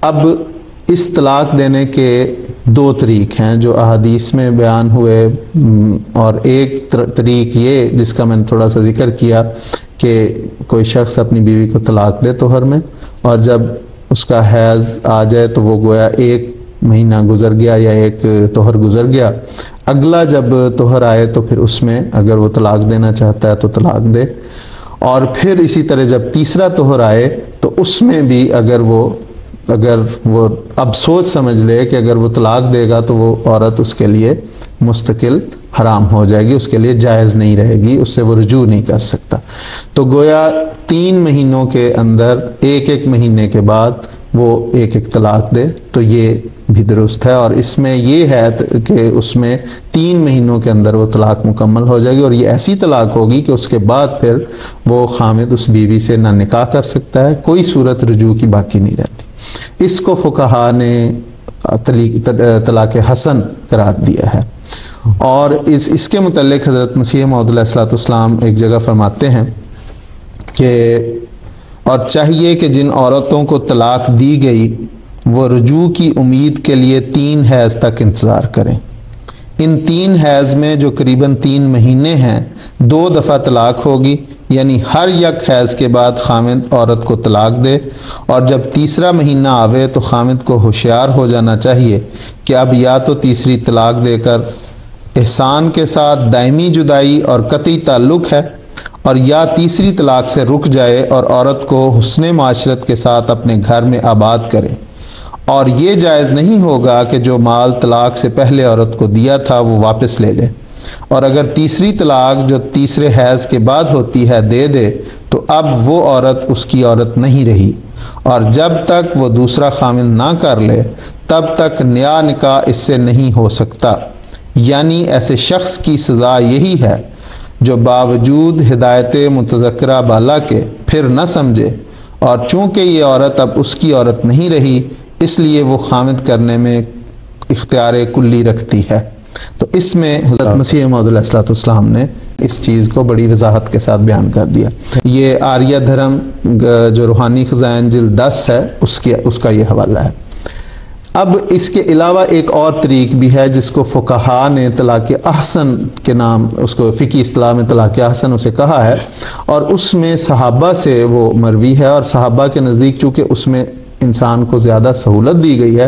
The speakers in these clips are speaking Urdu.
اب اس طلاق دینے کے دو طریق ہیں جو احادیث میں بیان ہوئے، اور ایک طریق یہ جس کا میں نے تھوڑا سا ذکر کیا کہ کوئی شخص اپنی بیوی کو طلاق دے طہر میں، اور جب اس کا حیض آ جائے تو وہ گویا 1 مہینہ گزر گیا یا 1 طہر گزر گیا، اگلا جب طہر آئے تو پھر اس میں اگر وہ طلاق دینا چاہتا ہے تو طلاق دے، اور پھر اسی طرح جب تیسرا طہر آئے تو اس میں بھی اگر وہ اب سوچ سمجھ لے کہ اگر وہ طلاق دے گا تو وہ عورت اس کے لیے مستقل حرام ہو جائے گی، اس کے لیے جائز نہیں رہے گی، اس سے وہ رجوع نہیں کر سکتا، تو گویا 3 مہینوں کے اندر 1 مہینے کے بعد وہ 1 طلاق دے تو یہ بھی درست ہے، اور اس میں یہ ہے کہ اس میں 3 مہینوں کے اندر وہ طلاق مکمل ہو جائے گی، اور یہ ایسی طلاق ہوگی کہ اس کے بعد پھر وہ خامد اس بیوی سے نہ نکاح کر سکتا ہے، کوئی صورت رجوع کی باقی نہیں رہتی۔ اس کو فقہا نے طلاق حسن قرار دیا ہے، اور اس کے متعلق حضرت مسیح موعود علیہ الصلوۃ والسلام ایک جگہ فرماتے ہیں کہ اور چاہیے کہ جن عورتوں کو طلاق دی گئی وہ رجوع کی امید کے لیے 3 حیض تک انتظار کریں، ان 3 حیض میں جو قریباً 3 مہینے ہیں 2 دفعہ طلاق ہوگی، یعنی ہر 1 حیض کے بعد خامد عورت کو طلاق دے، اور جب تیسرا مہینہ آوے تو خامد کو ہوشیار ہو جانا چاہیے کہ اب یا تو تیسری طلاق دے کر احسان کے ساتھ دائمی جدائی اور قطعی تعلق ہے، اور یا تیسری طلاق سے رک جائے اور عورت کو حسن معاشرت کے ساتھ اپنے گھر میں آباد کرے، اور یہ جائز نہیں ہوگا کہ جو مال طلاق سے پہلے عورت کو دیا تھا وہ واپس لے لے، اور اگر تیسری طلاق جو تیسرے حیض کے بعد ہوتی ہے دے تو اب وہ عورت اس کی عورت نہیں رہی، اور جب تک وہ دوسرا خامد نہ کر لے تب تک نیا نکاح اس سے نہیں ہو سکتا، یعنی ایسے شخص کی سزا یہی ہے جو باوجود ہدایت متذکرہ بالا کے پھر نہ سمجھے، اور چونکہ یہ عورت اب اس کی عورت نہیں رہی اس لیے وہ خامد کرنے میں اختیار کلی رکھتی ہے۔ تو اس میں حضرت مسیح موعود علیہ الصلوۃ والسلام نے اس چیز کو بڑی وضاحت کے ساتھ بیان کر دیا۔ یہ آریہ دھرم جو روحانی خزائن جلد 10 ہے اس کا یہ حوالہ ہے۔ اب اس کے علاوہ ایک اور طریق بھی ہے جس کو فقہا نے طلاق احسن کے نام، اس کو فقہی اصطلاح میں طلاق احسن اسے کہا ہے، اور اس میں صحابہ سے وہ مروی ہے، اور صحابہ کے نزدیک چونکہ اس میں انسان کو زیادہ سہولت دی گئی ہے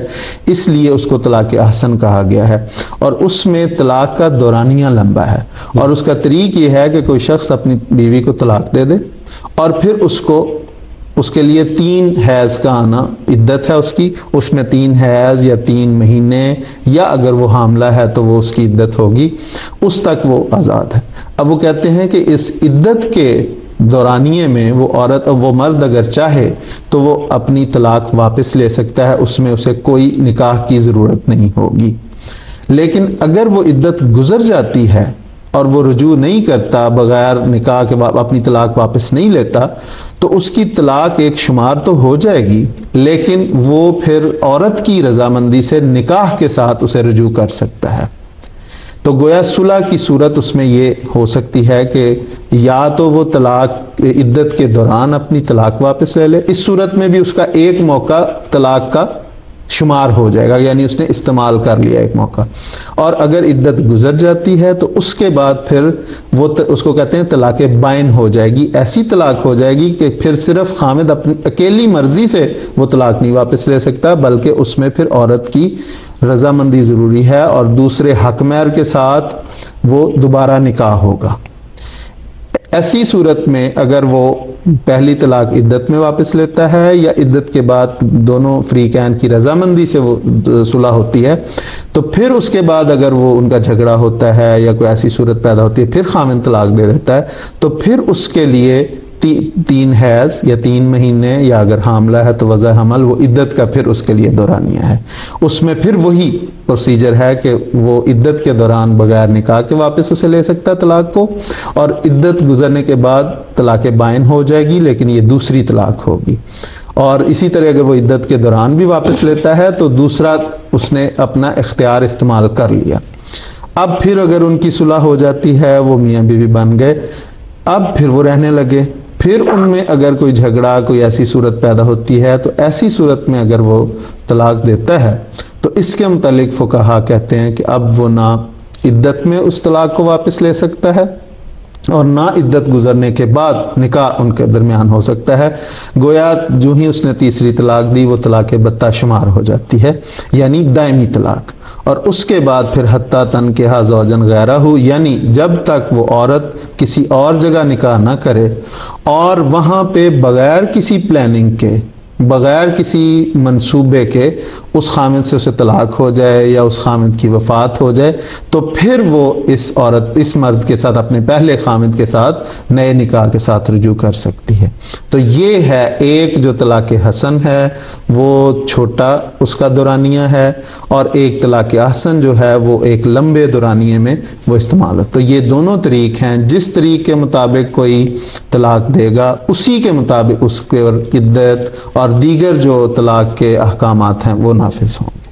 اس لیے اس کو طلاق احسن کہا گیا ہے، اور اس میں طلاق کا دورانیہ لمبا ہے، اور اس کا طریق یہ ہے کہ کوئی شخص اپنی بیوی کو طلاق دے اور پھر اس کے لیے 3 حیض کا آنا عدت ہے اس میں 3 حیض یا 3 مہینے، یا اگر وہ حاملہ ہے تو وہ اس کی عدت ہوگی، اس تک وہ آزاد ہے۔ اب وہ کہتے ہیں کہ اس عدت کے دورانیے میں وہ مرد اگر چاہے تو وہ اپنی طلاق واپس لے سکتا ہے، اس میں اسے کوئی نکاح کی ضرورت نہیں ہوگی، لیکن اگر وہ عدت گزر جاتی ہے اور وہ رجوع نہیں کرتا، بغیر نکاح کے اپنی طلاق واپس نہیں لیتا، تو اس کی طلاق ایک شمار تو ہو جائے گی، لیکن وہ پھر عورت کی رضامندی سے نکاح کے ساتھ اسے رجوع کر سکتا ہے۔ تو گویا صلح کی صورت اس میں یہ ہو سکتی ہے کہ یا تو وہ طلاق عدت کے دوران اپنی طلاق واپس لے لے، اس صورت میں بھی اس کا ایک موقع طلاق کا شمار ہو جائے گا، یعنی اس نے استعمال کر لیا ایک موقع، اور اگر عدت گزر جاتی ہے تو اس کے بعد پھر وہ اس کو کہتے ہیں طلاق بائن ہو جائے گی، ایسی طلاق ہو جائے گی کہ پھر صرف خامد اپنی اکیلی مرضی سے وہ طلاق نہیں واپس لے سکتا، بلکہ اس میں پھر عورت کی رضامندی ضروری ہے، اور دوسرے حق مہر کے ساتھ وہ دوبارہ نکاح ہوگا۔ ایسی صورت میں اگر وہ پہلی طلاق عدت میں واپس لیتا ہے یا عدت کے بعد دونوں فریقین کی رضامندی سے وہ صلح ہوتی ہے، تو پھر اس کے بعد اگر وہ ان کا جھگڑا ہوتا ہے یا کوئی ایسی صورت پیدا ہوتی ہے پھر خامن طلاق دے دیتا ہے، تو پھر اس کے لیے 3 حیض یا 3 مہینے، یا اگر حاملہ ہے تو وضع حمل، وہ عدت کا پھر اس کے لیے دورانیہ ہے۔ اس میں پھر وہی پروسیجر ہے کہ وہ عدت کے دوران بغیر نکاح کے واپس اسے لے سکتا ہے طلاق کو، اور عدت گزرنے کے بعد طلاق بائن ہو جائے گی، لیکن یہ دوسری طلاق ہوگی۔ اور اسی طرح اگر وہ عدت کے دوران بھی واپس لیتا ہے تو دوسرا اس نے اپنا اختیار استعمال کر لیا۔ اب پھر اگر ان کی صلح ہو جاتی ہے، وہ میاں بیوی بن گئے، اب پھر وہ رہنے لگے پھر ان میں اگر کوئی جھگڑا، کوئی ایسی صورت پیدا ہوتی ہے تو ایسی صورت میں اگر وہ طلاق دیتا ہے تو اس کے متعلق فقہا کہتے ہیں کہ اب وہ نہ عدت میں اس طلاق کو واپس لے سکتا ہے اور نہ عدت گزرنے کے بعد نکاح ان کے درمیان ہو سکتا ہے. گویا جو ہی اس نے تیسری طلاق دی وہ طلاق بتہ شمار ہو جاتی ہے، یعنی دائمی طلاق. اور اس کے بعد پھر حتیٰ تنکحہ زوجن غیرہ، یعنی جب تک وہ عورت کسی اور جگہ نکاح نہ کرے اور وہاں پہ بغیر کسی پلاننگ کے، بغیر کسی منصوبے کے اس خامد سے اسے طلاق ہو جائے یا اس خامد کی وفات ہو جائے تو پھر وہ اس مرد کے ساتھ، اپنے پہلے خامد کے ساتھ نئے نکاح کے ساتھ رجوع کر سکتی ہے. تو یہ ہے ایک جو طلاق حسن ہے وہ چھوٹا اس کا دورانیہ ہے، اور ایک طلاق احسن جو ہے وہ ایک لمبے دورانیے میں وہ استعمال ہو. تو یہ دونوں طریق ہیں، جس طریق کے مطابق کوئی طلاق دے گا اسی کے مطابق اس کے عدت اور دیگر جو طلاق کے احکامات ہیں وہ نافذ ہوں گے.